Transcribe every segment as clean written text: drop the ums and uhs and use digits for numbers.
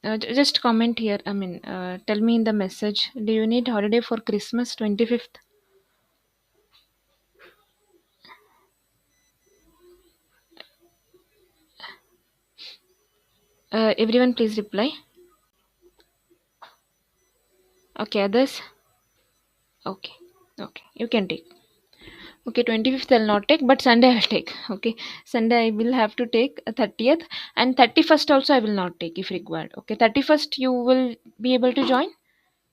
Just comment here. I mean, tell me in the message. Do you need holiday for Christmas 25th? Everyone, please reply. Okay, others. Okay, okay, you can take. Okay, 25th I'll not take, but Sunday I'll take. Okay, Sunday I will have to take 30th, and 31st also I will not take if required. Okay, 31st you will be able to join.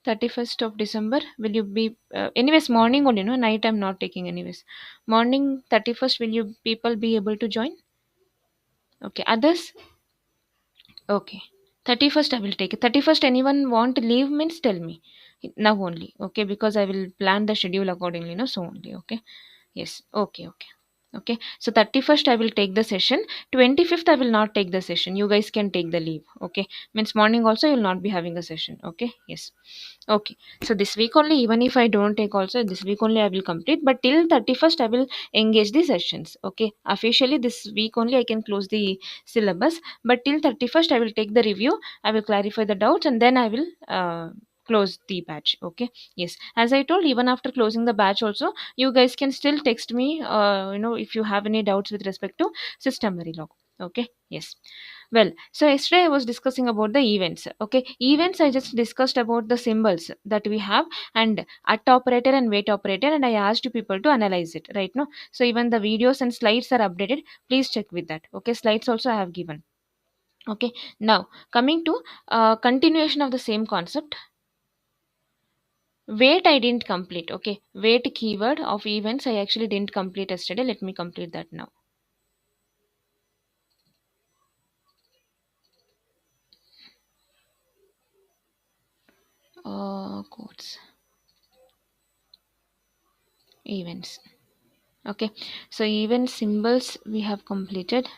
31st of December, will you be anyways morning only, no, night I'm not taking anyways. Morning 31st, will you people be able to join? Okay, others. Okay. 31st I will take it. 31st anyone want to leave means tell me. Now only. Okay, because I will plan the schedule accordingly, no, so only. Okay. Yes. Okay, okay. Okay. So 31st I will take the session. 25th I will not take the session. You guys can take the leave. Okay. Means morning also you will not be having a session. Okay. Yes. Okay. So this week only, even if I don't take also, this week only I will complete. But till 31st, I will engage the sessions. Okay. Officially, this week only I can close the syllabus. But till 31st, I will take the review. I will clarify the doubts and then I will close the batch. Okay. Yes. As I told, even after closing the batch also, you guys can still text me, if you have any doubts with respect to system Verilog. Okay. Yes. Well, so yesterday I was discussing about the events. Okay, events I just discussed about the symbols that we have and at operator and wait operator, and I asked people to analyze it. Right now, so even the videos and slides are updated. Please check with that. Okay, slides also I have given. Okay, now coming to continuation of the same concept. Wait, I didn't complete. Okay, wait keyword of events I actually didn't complete yesterday. Let me complete that now. Quotes events. Okay, so event symbols we have completed.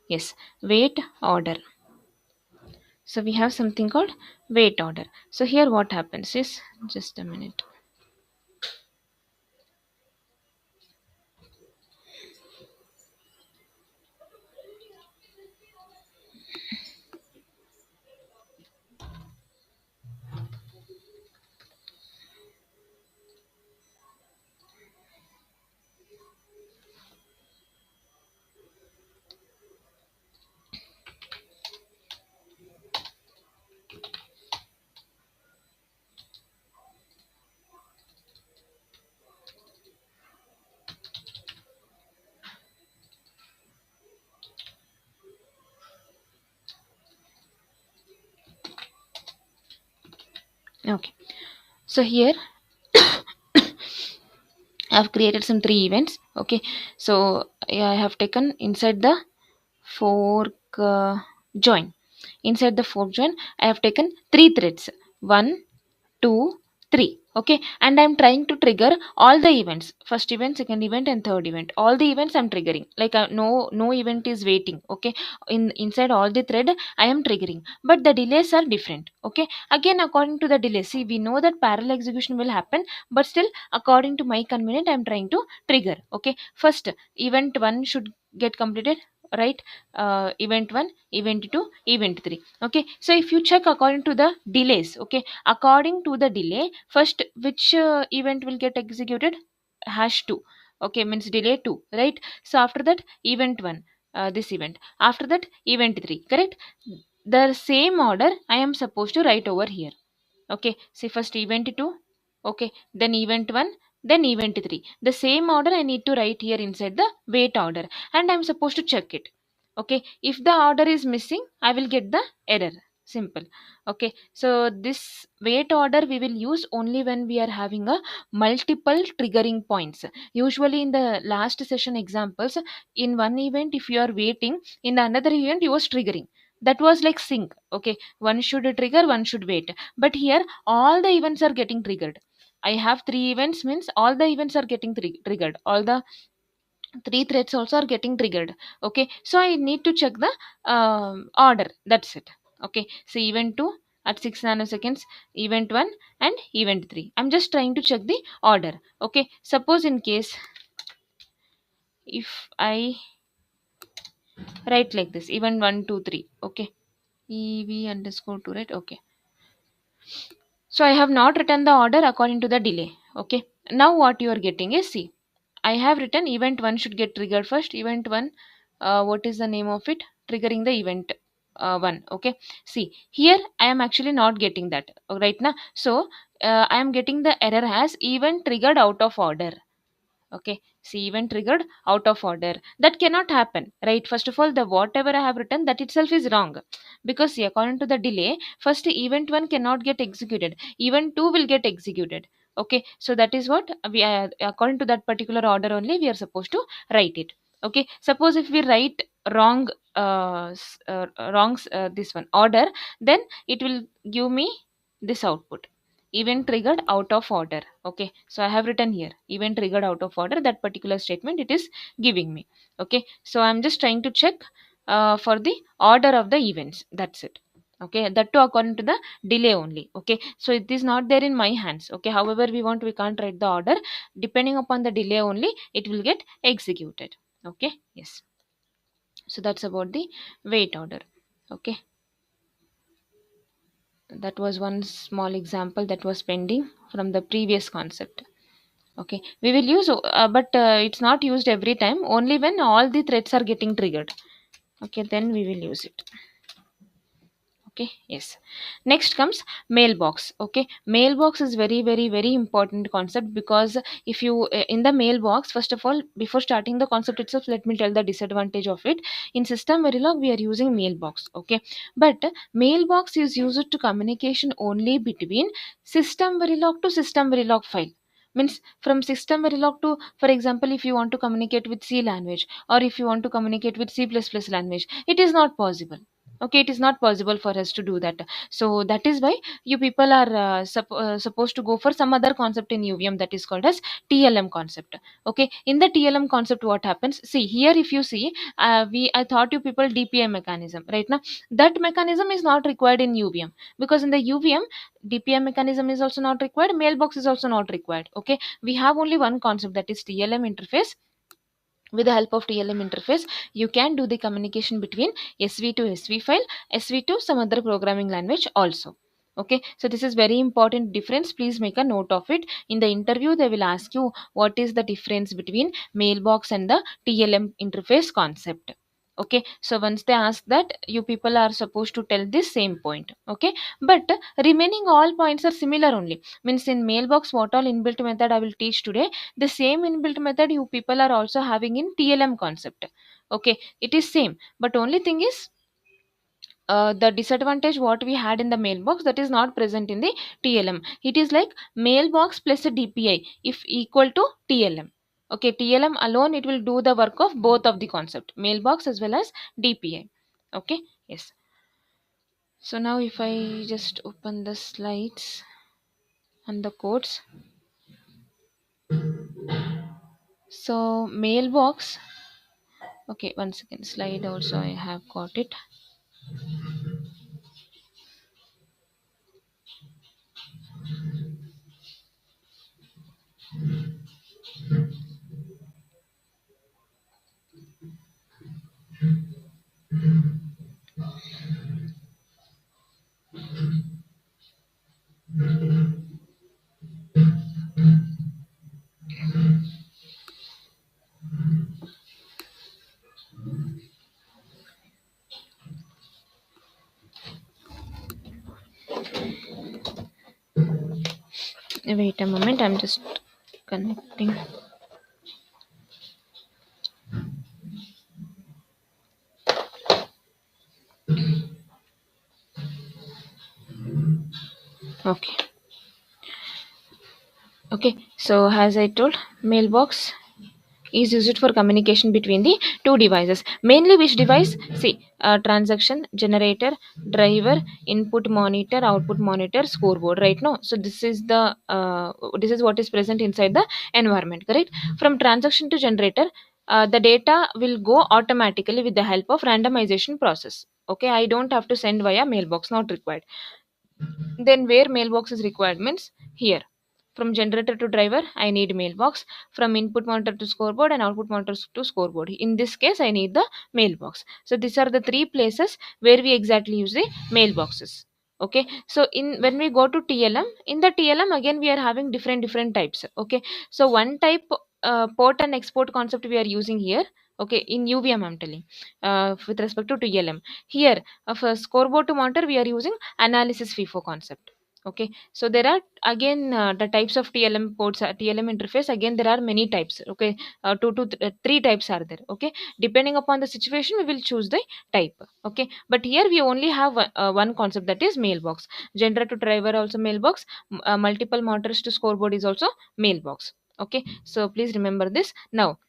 Yes, wait order. So we have something called wait order. So here what happens is, just a minute. Okay, so here I have created some three events. Okay, so yeah, I have taken inside the fork join. Inside the fork join, I have taken three threads. One, two, three. Okay, and I'm trying to trigger all the events: first event, second event, and third event. All the events I'm triggering. Like no event is waiting. Okay, inside all the thread I am triggering, but the delays are different. Okay, again according to the delay. See, we know that parallel execution will happen, but still according to my convenient I'm trying to trigger. Okay, first event one should get completed, right? Event 1, event 2, event 3. Okay, so if you check according to the delays, okay, according to the delay, first which event will get executed? Hash 2. Okay, means delay 2, right? So after that event 1, this event, after that event 3, correct? The same order I am supposed to write over here. Okay, see, first event 2, okay, then event 1, then event 3. The same order I need to write here inside the wait order, and I'm supposed to check it. Okay, if the order is missing, I will get the error. Simple. Okay, so this wait order we will use only when we are having a multiple triggering points. Usually in the last session examples, in one event if you are waiting, in the another event you was triggering. That was like sync. Okay, one should trigger, one should wait, but here all the events are getting triggered. I have three events, means all the events are getting triggered. All the three threads also are getting triggered. Okay, so I need to check the order. That's it. Okay, so event 2 at 6 nanoseconds, event 1 and event 3. I'm just trying to check the order. Okay, suppose in case if I write like this, event 1 2 3. Okay, EV underscore to, right? Okay. So I have not written the order according to the delay. Okay. Now what you are getting is, see, I have written event 1 should get triggered first. Event 1, what is the name of it? Triggering the event 1. Okay. See, here I am actually not getting that right now. So I am getting the error as event triggered out of order. Okay, see, event triggered out of order. That cannot happen, right? First of all, the whatever I have written, that itself is wrong, because see, according to the delay, first event 1 cannot get executed, event 2 will get executed. Okay, so that is what we are, according to that particular order only we are supposed to write it. Okay, suppose if we write wrong, this one order, then it will give me this output: event triggered out of order. Okay, so I have written here event triggered out of order, that particular statement it is giving me. Okay, so I'm just trying to check for the order of the events, that's it. Okay, that too according to the delay only. Okay, so it is not there in my hands. Okay, however we want, we can't write the order, depending upon the delay only it will get executed. Okay, yes, so that's about the wait order. Okay, that was one small example that was pending from the previous concept. Okay, we will use, but it's not used every time, only when all the threads are getting triggered. Okay, then we will use it. Okay, yes, next comes mailbox. Okay, mailbox is very very very important concept, because if you in the mailbox, first of all, before starting the concept itself, let me tell the disadvantage of it. In system verilog we are using mailbox. Okay, but mailbox is used to communication only between system verilog to system verilog file. Means from system verilog to, for example, if you want to communicate with C language, or if you want to communicate with C++ language, it is not possible. Okay, it is not possible for us to do that. So that is why you people are supposed to go for some other concept in UVM, that is called as TLM concept. Okay, in the TLM concept what happens, see here, if you see, I thought you people DPI mechanism right now, that mechanism is not required in UVM, because in the UVM DPI mechanism is also not required, mailbox is also not required. Okay, we have only one concept, that is TLM interface. With the help of TLM interface, you can do the communication between SV to SV file, SV to some other programming language also. Okay, so this is very important difference, please make a note of it. In the interview they will ask you what is the difference between mailbox and the TLM interface concept. Okay, so once they ask that, you people are supposed to tell this same point. Okay, but remaining all points are similar only. Means in mailbox, what all inbuilt method I will teach today, the same inbuilt method you people are also having in TLM concept. Okay, it is same, but only thing is, the disadvantage what we had in the mailbox, that is not present in the TLM. It is like mailbox plus a DPI if equal to TLM. Okay, TLM alone it will do the work of both of the concept, mailbox as well as DPI. Okay, yes. So now if I just open the slides and the codes. So mailbox, okay, one second, slide also I have got it. Wait a moment, I'm just connecting. Okay. Okay, so as I told, mailbox is used for communication between the two devices. Mainly which device? See, transaction, generator, driver, input monitor, output monitor, scoreboard. Right now, so this is what is present inside the environment. Correct? From transaction to generator, the data will go automatically with the help of randomization process. Okay, I don't have to send via mailbox. Not required. Then where mailbox is required means here. From generator to driver, I need mailbox. From input monitor to scoreboard and output monitor to scoreboard, in this case I need the mailbox. So these are the three places where we exactly use the mailboxes. Okay, so in when we go to TLM, in the TLM again we are having different types. Okay, so one type, port and export concept we are using here. Okay, in UVM I'm telling, with respect to TLM. Here, of a scoreboard to monitor, we are using analysis FIFO concept. Okay, so there are again the types of TLM ports, TLM interface. Again, there are many types. Okay, three types are there. Okay, depending upon the situation, we will choose the type. Okay, but here we only have one concept, that is mailbox. Generator to driver also mailbox. Multiple monitors to scoreboard is also mailbox. Okay, so please remember this. Now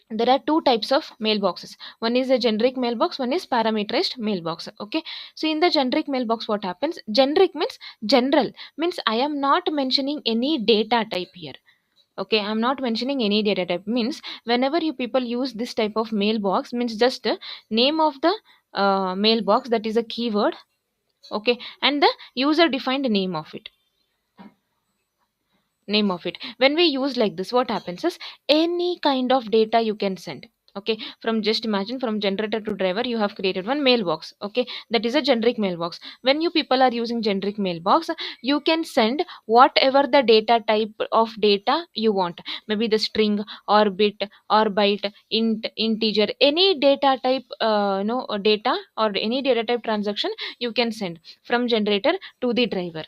there are two types of mailboxes. One is a generic mailbox, one is parameterized mailbox. Okay, so in the generic mailbox, what happens? Generic means general, means I am not mentioning any data type here. Okay, I'm not mentioning any data type, means whenever you people use this type of mailbox, means just name of the mailbox, that is a keyword. Okay, and the user defined name of it. When we use like this, what happens is any kind of data you can send. Okay, from just imagine, from generator to driver, you have created one mailbox. Okay, that is a generic mailbox. When you people are using generic mailbox, you can send whatever the data type of data you want, maybe the string or bit or byte, integer, any data type, data or any data type transaction you can send from generator to the driver.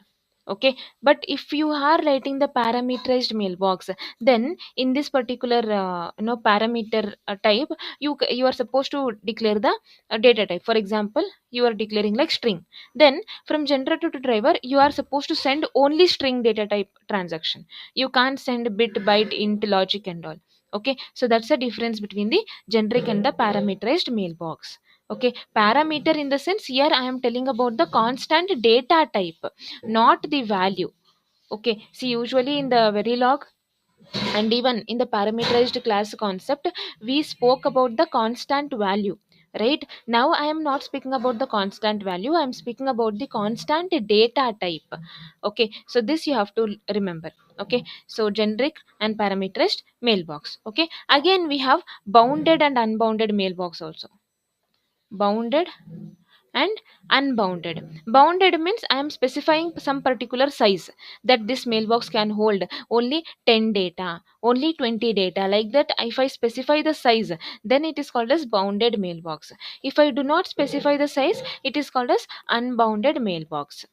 Okay, but if you are writing the parameterized mailbox, then in this particular parameter type, you are supposed to declare the data type. For example, you are declaring like string, then from generator to driver you are supposed to send only string data type transaction. You can't send bit, byte, int, logic and all. Okay, so that's the difference between the generic and the parameterized mailbox. Okay, parameter in the sense, here I am telling about the constant data type, not the value. Okay, see, usually in the verilog and even in the parameterized class concept, we spoke about the constant value. Right now I am not speaking about the constant value, I am speaking about the constant data type. Okay, so this you have to remember. Okay, so generic and parameterized mailbox. Okay, again we have bounded and unbounded mailbox also. Bounded and unbounded. Bounded means I am specifying some particular size, that this mailbox can hold only 10 data, only 20 data, like that. If I specify the size, then it is called as bounded mailbox. If I do not specify the size, it is called as unbounded mailbox.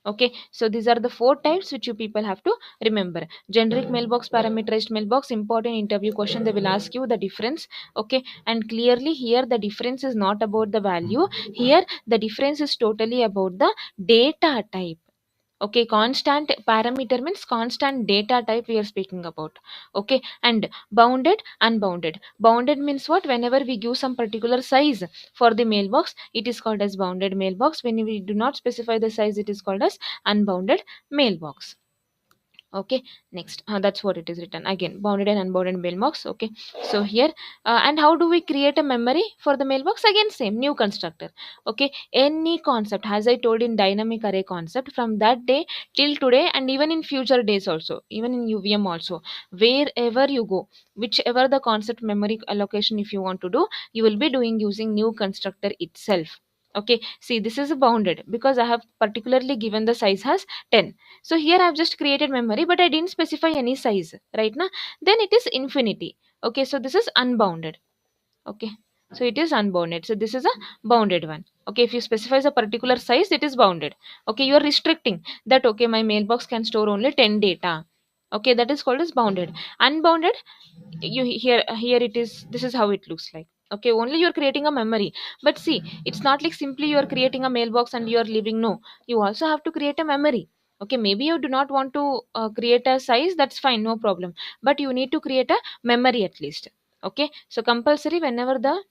Okay, so these are the four types which you people have to remember. Generic mailbox, parameterized mailbox, important interview question, they will ask you the difference. Okay, and clearly here the difference is not about the value, here the difference is totally about the data type. Okay, constant parameter means constant data type we are speaking about. Okay, and bounded, unbounded. Bounded means what? Whenever we give some particular size for the mailbox, it is called as bounded mailbox. When we do not specify the size, it is called as unbounded mailbox. Okay, next, that's what it is written again, bounded and unbounded mailbox. Okay, so here, and how do we create a memory for the mailbox? Again, same, new constructor. Okay, any concept, as I told in dynamic array concept, from that day till today and even in future days also, even in UVM also, wherever you go, whichever the concept memory allocation if you want to do, you will be doing using new constructor itself. Okay, see, this is bounded because I have particularly given the size as 10. So here I've just created memory, but I didn't specify any size, right now. Then it is infinity. Okay, so this is unbounded. Okay, so it is unbounded. So this is a bounded one. Okay, if you specify a particular size, it is bounded. Okay, you are restricting that. Okay, my mailbox can store only 10 data. Okay, that is called as bounded. Unbounded, you here it is, this is how it looks like. Okay, only you're creating a memory, but see, it's not like simply you're creating a mailbox and you're leaving. No, you also have to create a memory. Okay, maybe you do not want to create a size, that's fine, no problem, but you need to create a memory at least. Okay, so compulsory, whenever the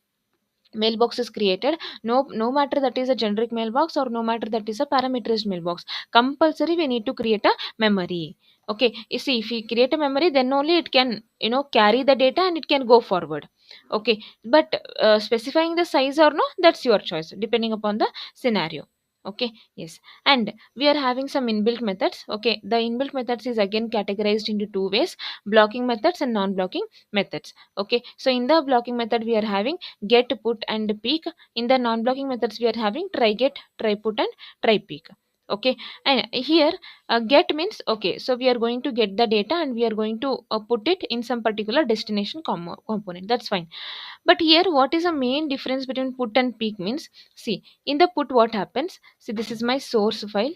mailbox is created, no matter that is a generic mailbox or no matter that is a parameterized mailbox, compulsory we need to create a memory. Okay, you see, if we create a memory, then only it can carry the data and it can go forward. Okay, but specifying the size or no, that's your choice depending upon the scenario. Okay, yes. And we are having some inbuilt methods. Okay, the inbuilt methods is again categorized into two ways: blocking methods and non-blocking methods. Okay, so in the blocking method we are having get, put and peek. In the non-blocking methods we are having try get, try put and try peek. Okay, and here get means, okay, so we are going to get the data and we are going to put it in some particular destination component. That's fine. But here what is the main difference between put and peek means, see, in the put what happens, see, this is my source file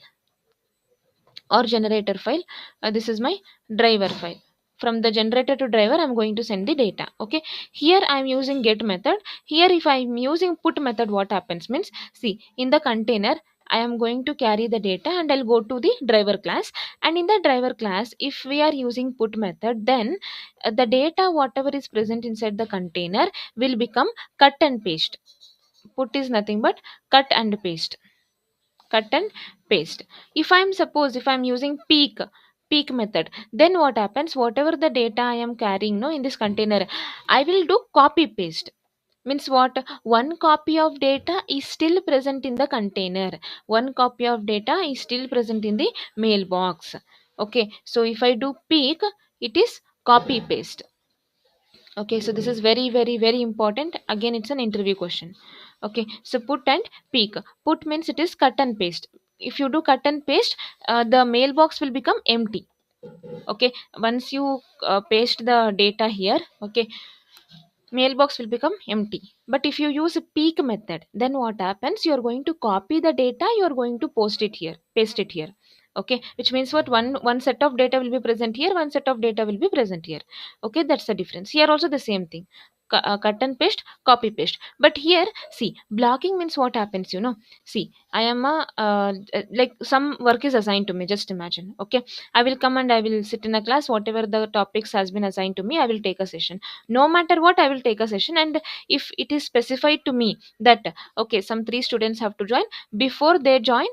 or generator file. This is my driver file. From the generator to driver I'm going to send the data. Okay, here I'm using get method. Here if I'm using put method, what happens means, see, in the container I am going to carry the data and I'll go to the driver class, and in the driver class if we are using put method, then the data whatever is present inside the container will become cut and paste. Put is nothing but cut and paste. Cut and paste. If I'm using peek method, then what happens, whatever the data I am carrying no in this container, I will do copy paste. Means what, one copy of data is still present in the container, one copy of data is still present in the mailbox. Okay, so if I do peek, it is copy paste. Okay, so this is very very very important. Again, it's an interview question. Okay, so put and peek. Put means it is cut and paste. If you do cut and paste, the mailbox will become empty. Okay, once you paste the data here, okay, mailbox will become empty. But if you use a peek method, then what happens, you are going to copy the data, you are going to post it here, paste it here. Okay, which means what, one set of data will be present here, one set of data will be present here. Okay, that's the difference. Here also the same thing. Cut and paste, copy paste. But here, see, blocking means what happens, see, I am a like some work is assigned to me, just imagine. Okay, I will come and I will sit in a class, whatever the topics has been assigned to me, I will take a session. No matter what, I will take a session. And if it is specified to me that, okay, some three students have to join, before they join,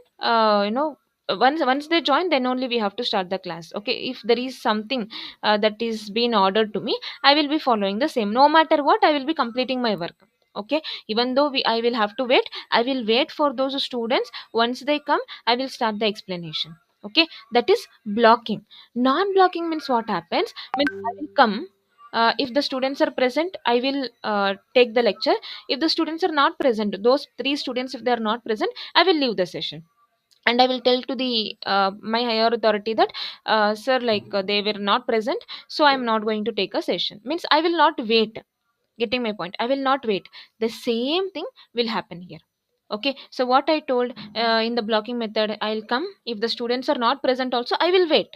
once they join, then only we have to start the class. Okay, if there is something that is being ordered to me, I will be following the same. No matter what, I will be completing my work. Okay, even though I will have to wait, I will wait for those students. Once they come, I will start the explanation. Okay, that is blocking. Non-blocking means what happens, means I will come, if the students are present, I will take the lecture. If the students are not present, those three students, if they are not present, I will leave the session. And I will tell to the my higher authority that, sir, like, they were not present, so I am not going to take a session. Means I will not wait. Getting my point, I will not wait. The same thing will happen here. Okay, so what I told, in the blocking method, I'll come, if the students are not present also, I will wait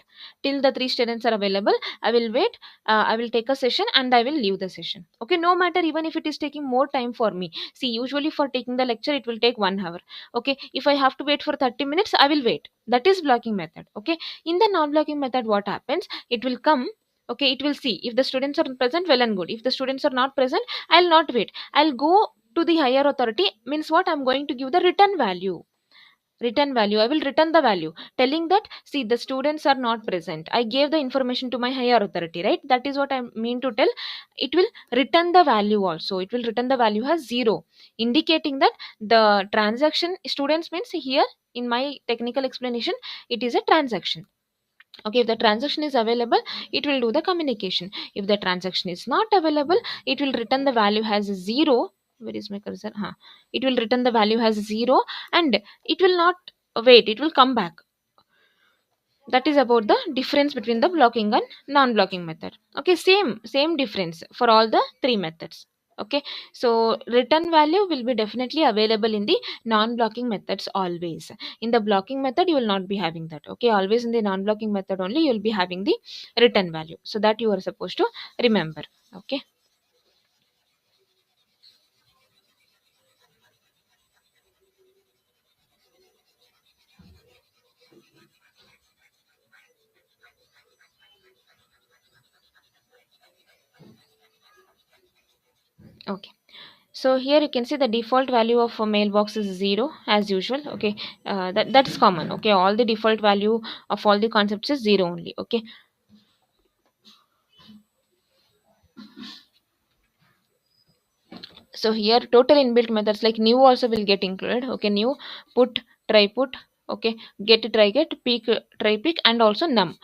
till the three students are available. I will wait, I will take a session and I will leave the session. Okay, no matter even if it is taking more time for me. See, usually for taking the lecture it will take 1 hour. Okay, if I have to wait for 30 minutes, I will wait. That is blocking method. Okay, in the non blocking method, what happens, it will come. Okay, it will see if the students are present, well and good. If the students are not present, I'll not wait, I'll go to the higher authority. Means what, I'm going to give the return value. Return value, I will return the value, telling that, see, the students are not present, I gave the information to my higher authority, right? That is what I mean to tell. It will return the value also. It will return the value as 0, indicating that the transaction students means here, in my technical explanation, it is a transaction. Okay, if the transaction is available, it will do the communication. If the transaction is not available, it will return the value as 0. Where is my cursor? It will return the value as 0, and it will not wait, it will come back. That is about the difference between the blocking and non-blocking method. Okay, same difference for all the three methods. Okay, so return value will be definitely available in the non-blocking methods always. In the blocking method you will not be having that. Okay, always in the non-blocking method only you will be having the return value, so that you are supposed to remember. Okay. Okay, so here you can see the default value of a mailbox is 0 as usual. Okay, that's common. Okay, all the default value of all the concepts is 0 only. Okay, so here total inbuilt methods like new also will get included. Okay, new, put, try put, okay, get try get, peek try peek, and also num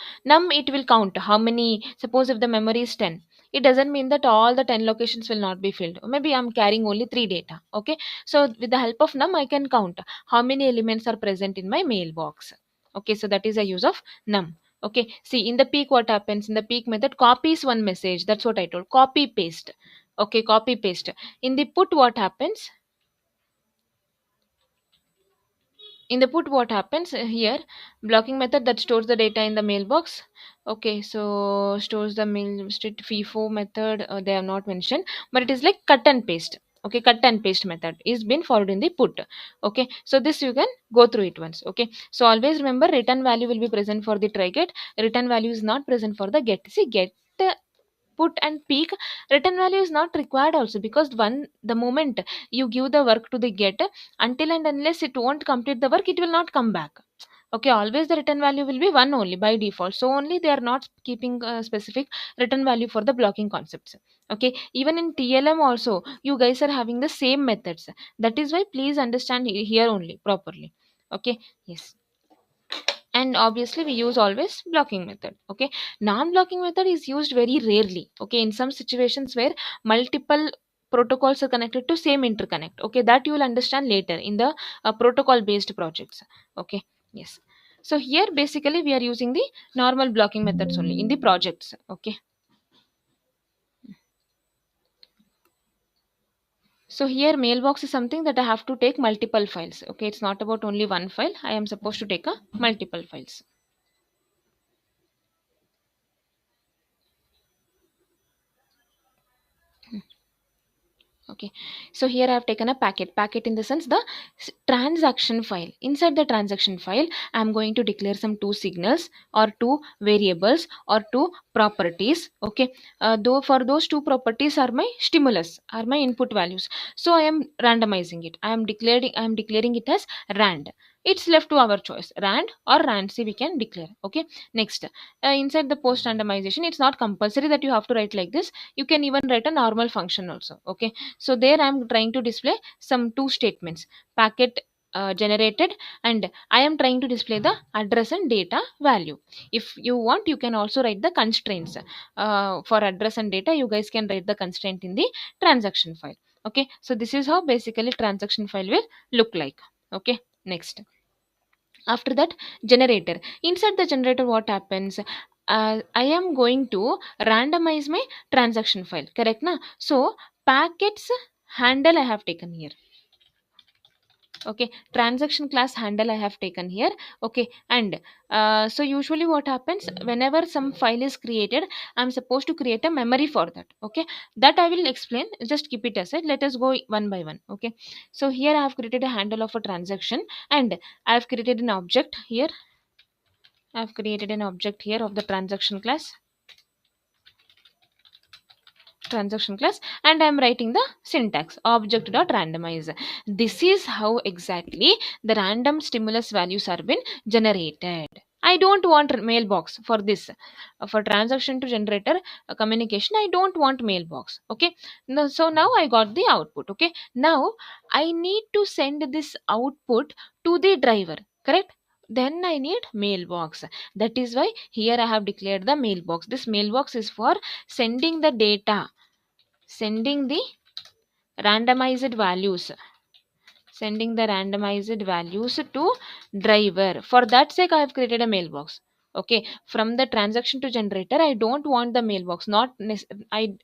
it will count how many. Suppose if the memory is 10, it doesn't mean that all the 10 locations will not be filled. Maybe I'm carrying only 3 data, okay. So with the help of num I can count how many elements are present in my mailbox, okay. So that is a use of num. Okay, see in the peek what happens, in the peek method copies one message, that's what I told, copy paste. Okay, copy paste. In the put what happens, in the put what happens here, blocking method that stores the data in the mailbox. Okay, so stores the mail state FIFO method, they have not mentioned, but it is like cut and paste. Okay, cut and paste method is been followed in the put. Okay, so this you can go through it once. Okay, so always remember return value will be present for the try get, return value is not present for the get. See, get, put and peek, return value is not required also, because one the moment you give the work to the get, until and unless it won't complete the work, it will not come back. Okay, always the return value will be one only by default, so only they are not keeping a specific return value for the blocking concepts. Okay, even in TLM also you guys are having the same methods, that is why please understand here only properly. Okay, yes. And obviously we use always blocking method. Okay, non-blocking method is used very rarely. Okay, in some situations where multiple protocols are connected to same interconnect. Okay, that you will understand later in the protocol based projects. Okay, yes. So here basically we are using the normal blocking methods only in the projects. Okay, so here mailbox is something that I have to take multiple files. Okay, it's not about only one file, I am supposed to take a multiple files. Okay, so here I have taken a packet in the sense the transaction file. Inside the transaction file I am going to declare some two signals or two variables or two properties. Okay, though for those two properties are my stimulus, are my input values, so I am randomizing it. I am declaring it as rand. It's left to our choice, rand or randc we can declare. Okay, next, inside the post randomization it's not compulsory that you have to write like this, you can even write a normal function also. Okay, so there I am trying to display some two statements, packet generated, and I am trying to display the address and data value. If you want you can also write the constraints for address and data, you guys can write the constraint in the transaction file. Okay, so this is how basically transaction file will look like. Okay, next, after that, generator. Inside the generator what happens, I am going to randomize my transaction file, correct na? So packets handle I have taken here. Okay, transaction class handle I have taken here. Okay, and so usually what happens, whenever some file is created, I'm supposed to create a memory for that. Okay, that I will explain, just keep it aside, let us go one by one. Okay, so here I have created a handle of a transaction, and I have created an object here. I have created an object here of the transaction class, and I'm writing the syntax object dot randomize. This is how exactly the random stimulus values are been generated. I don't want mailbox for this. For transaction to generator communication, I don't want mailbox. Okay, no, so now I got the output. Okay, now I need to send this output to the driver, correct? Then I need mailbox. That is why here I have declared the mailbox. This mailbox is for sending the data, sending the randomized values, sending the randomized values to driver. For that sake I have created a mailbox. Okay, from the transaction to generator I don't want the mailbox, not I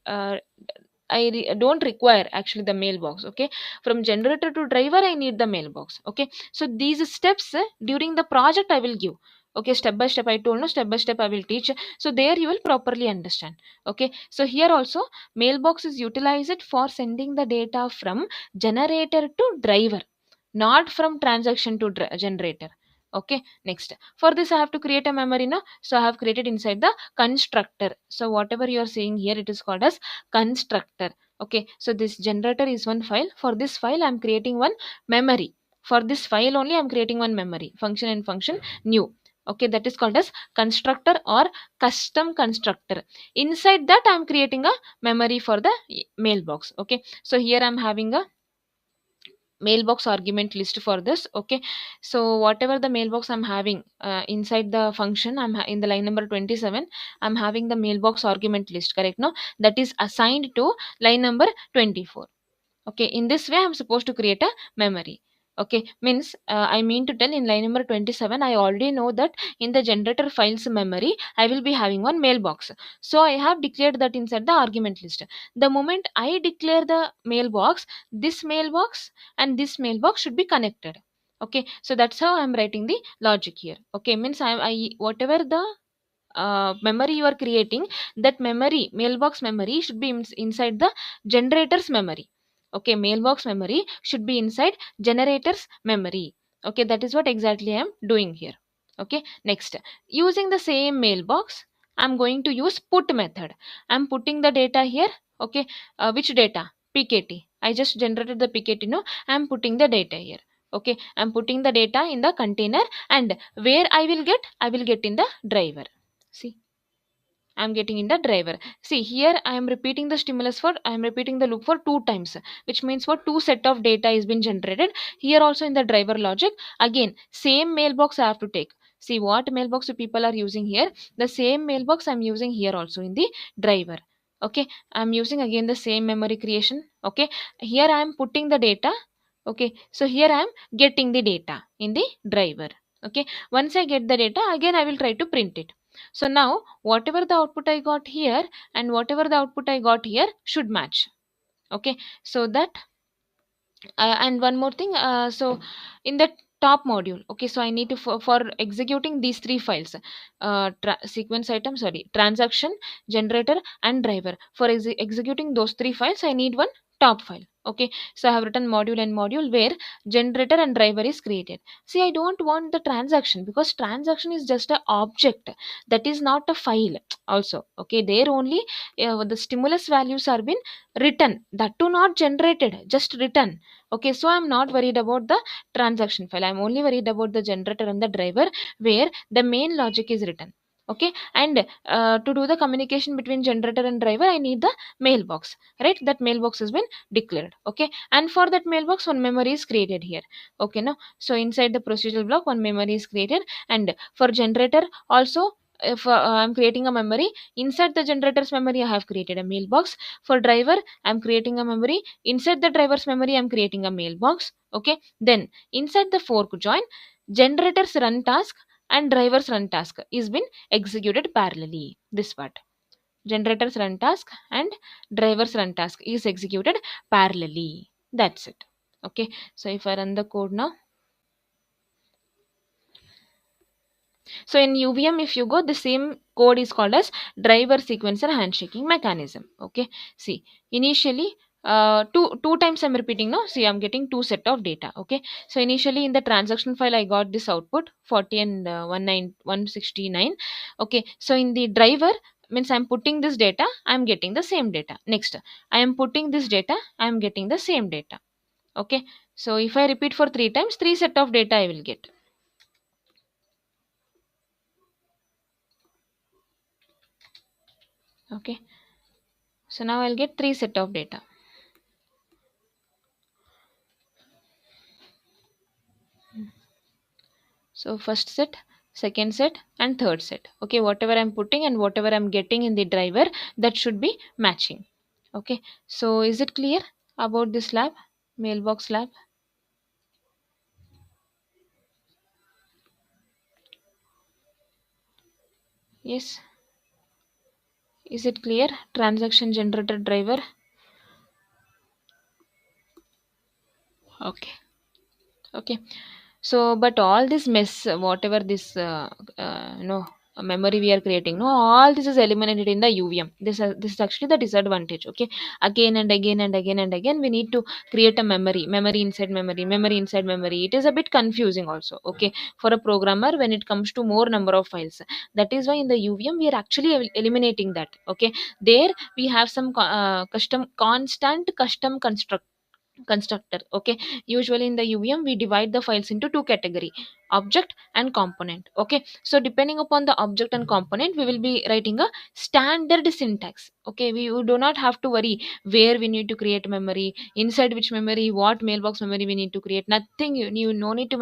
don't require actually the mailbox. Okay, from generator to driver I need the mailbox. Okay, so these steps during the project I will give. Okay, step by step I told, no, step by step I will teach, so there you will properly understand. Okay, so here also mailbox is utilized for sending the data from generator to driver, not from transaction to generator. Okay, next, for this I have to create a memory now, so I have created inside the constructor. So whatever you are seeing here, it is called as constructor. Okay, so this generator is one file, for this file I am creating one memory, for this file only I am creating one memory function, and function new. Okay, that is called as constructor or custom constructor. Inside that I am creating a memory for the mailbox. Okay, so here I am having a mailbox argument list for this. Okay, so whatever the mailbox I'm having inside the function, in the line number 27, I'm having the mailbox argument list, correct? No, that is assigned to line number 24. Okay, in this way I'm supposed to create a memory. Okay, means I mean to tell, in line number 27 I already know that in the generator files memory I will be having one mailbox, so I have declared that inside the argument list. The moment I declare the mailbox, this mailbox and this mailbox should be connected. Okay, so that's how I'm writing the logic here. Okay, means I whatever the memory you are creating, that memory, mailbox memory, should be inside the generator's memory. Okay, mailbox memory should be inside generator's memory. Okay, that is what exactly I am doing here. Okay, next, using the same mailbox, I'm going to use put method. I'm putting the data here. Okay, which data? PKT. I just generated the PKT. No, I'm putting the data here. Okay, I'm putting the data in the container, and where I will get in the driver. See, I'm getting in the driver. See, here I am repeating the stimulus for, I am repeating the loop for two times, which means for two set of data is been generated. Here also in the driver logic, again, same mailbox I have to take. See what mailbox people are using here. The same mailbox I'm using here also in the driver. Okay, I'm using again the same memory creation. Okay, here I am putting the data. Okay, so here I am getting the data in the driver. Okay, once I get the data, again I will try to print it. So now whatever the output I got here and whatever the output I got here should match. Okay, so that and one more thing, so in the top module, okay, so I need to, for executing these three files, sequence item, sorry, transaction, generator and driver, for executing those three files I need one top file. Okay, so I have written module and module where generator and driver is created. See, I don't want the transaction because transaction is just a object, that is not a file also. Okay, there only the stimulus values are been written, that too not generated, just written. Okay, so I'm not worried about the transaction file. I'm only worried about the generator and the driver where the main logic is written. Okay, and to do the communication between generator and driver, I need the mailbox, right? That mailbox has been declared. Okay, and for that mailbox, one memory is created here. Okay, no, so inside the procedural block, one memory is created, and for generator also, if I'm creating a memory, inside the generator's memory I have created a mailbox. For driver, I'm creating a memory, inside the driver's memory I'm creating a mailbox. Okay, then inside the fork join, generator's run task and driver's run task is been executed parallelly. This part, generator's run task and driver's run task is executed parallelly. That's it. Okay, so if I run the code now, so in UVM, if you go, the same code is called as driver sequencer handshaking mechanism. Okay, see, initially two times I'm repeating now. See, I'm getting two set of data. Okay, so initially in the transaction file I got this output 40 and 169. Okay, so in the driver, means I'm putting this data, I'm getting the same data. Next, I am putting this data, I'm getting the same data. Okay, so if I repeat for three times, three set of data I will get. Okay, so now I'll get three set of data. So first set, second set and third set. Okay, whatever I'm putting and whatever I'm getting in the driver, that should be matching. Okay, so is it clear about this lab, mailbox lab? Yes. Is it clear? Transaction generator driver. Okay. Okay, so but all this mess, whatever this memory we are creating, no, all this is eliminated in the UVM. This is actually the disadvantage. Okay, again and again and again and again we need to create a memory inside memory, memory inside memory. It is a bit confusing also. Okay, for a programmer when it comes to more number of files, that is why in the UVM we are actually eliminating that. Okay, there we have some custom constant custom constructor. Okay, usually in the UVM we divide the files into two category, object and component. Okay, so depending upon the object and component, we will be writing a standard syntax. Okay, we you do not have to worry where we need to create memory, inside which memory, what mailbox memory we need to create. Nothing, you no need to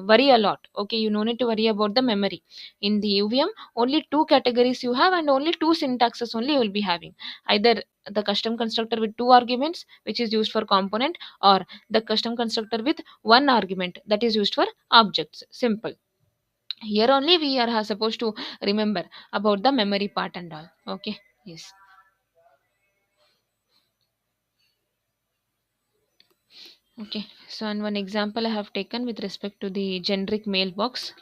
worry a lot. Okay, you no need to worry about the memory. In the UVM, only two categories you have and only two syntaxes only you will be having, either the custom constructor with two arguments which is used for component, or the custom constructor with one argument that is used for objects. Simple. Here only we are supposed to remember about the memory part and all. Okay, yes. Okay, so and one example I have taken with respect to the generic mailbox,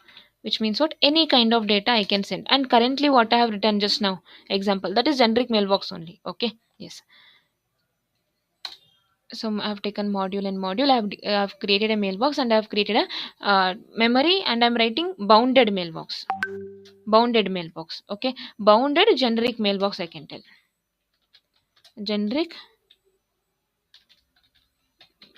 which means what, any kind of data I can send. And currently what I have written just now, example, that is generic mailbox only. Okay, yes. So I have taken module and module. I have created a mailbox and I have created a memory, and I'm writing bounded mailbox. Bounded mailbox. Okay, bounded generic mailbox I can tell. Generic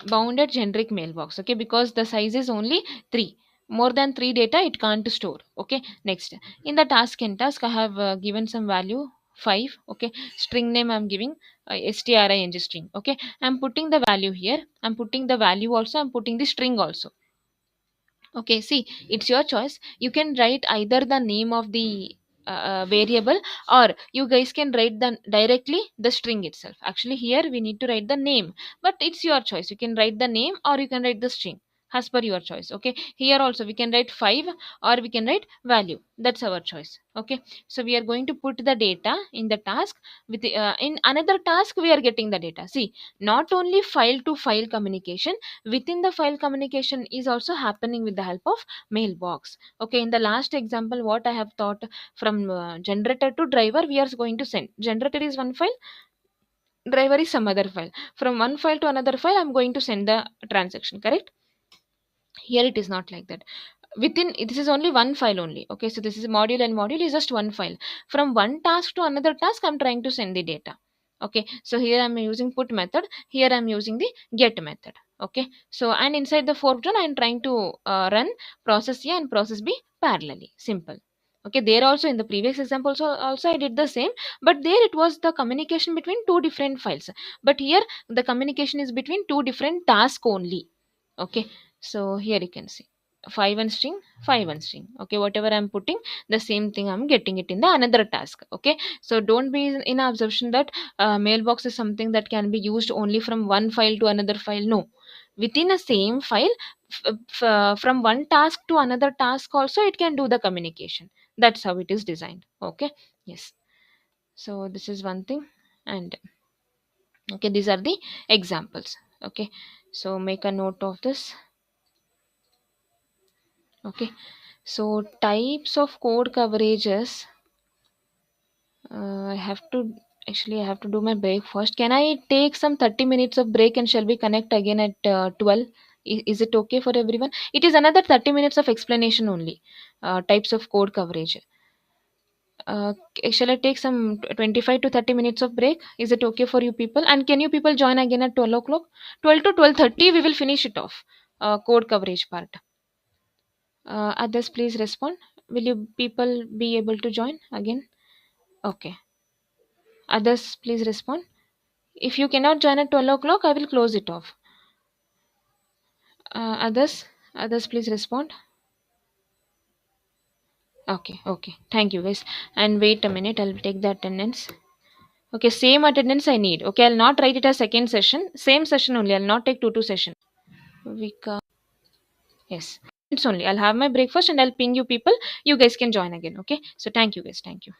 bounded generic mailbox. Okay, because the size is only 3. More than 3 data it can't store. Okay, next, in the task I have given some value 5. Okay, string name I'm giving string string. Okay, I'm putting the value here, I'm putting the value also, I'm putting the string also. Okay, see, it's your choice. You can write either the name of the variable, or you guys can write the directly the string itself. Actually, here we need to write the name, but it's your choice. You can write the name or you can write the string as per your choice. Okay, here also we can write 5 or we can write value. That's our choice. Okay, so we are going to put the data in the task. With in another task we are getting the data. See, not only file to file communication, within the file communication is also happening with the help of mailbox. Okay, in the last example what I have thought, from generator to driver we are going to send. Generator is one file, driver is some other file. From one file to another file I'm going to send the transaction, correct? Here it is not like that. Within, this is only one file only. Okay, so this is module and module is just one file. From one task to another task I'm trying to send the data. Okay, so here I'm using put method, here I'm using the get method. Okay, so and inside the fork join I'm trying to run process A and process B parallelly. Simple. Okay, there also in the previous example also I did the same, but there it was the communication between two different files, but here the communication is between two different tasks only. Okay, so here you can see 5 and string, 5 and string. Okay, whatever I'm putting, the same thing I'm getting it in the another task. Okay, so don't be in obsession that mailbox is something that can be used only from one file to another file. No, within a same file, from one task to another task also it can do the communication. That's how it is designed. Okay, yes. So this is one thing. And okay, these are the examples. Okay, so make a note of this. Okay, so types of code coverages. I have to, actually I have to do my break first. Can I take some 30 minutes of break and shall we connect again at 12? Is it okay for everyone? It is another 30 minutes of explanation only. Types of code coverage. Shall I take some 25 to 30 minutes of break? Is it okay for you people? And can you people join again at 12 o'clock? 12 to 12:30 we will finish it off. Code coverage part. Others, please respond. Will you people be able to join again? Okay. Others, please respond. If you cannot join at 12 o'clock, I will close it off. Others, please respond. Okay, okay. Thank you, guys. And wait a minute, I'll take the attendance. Okay, same attendance I need. Okay, I'll not write it as second session. Same session only. I'll not take two session. Vika. Yes. It's only. I'll have my breakfast and I'll ping you people. You guys can join again. Okay. So thank you, guys. Thank you.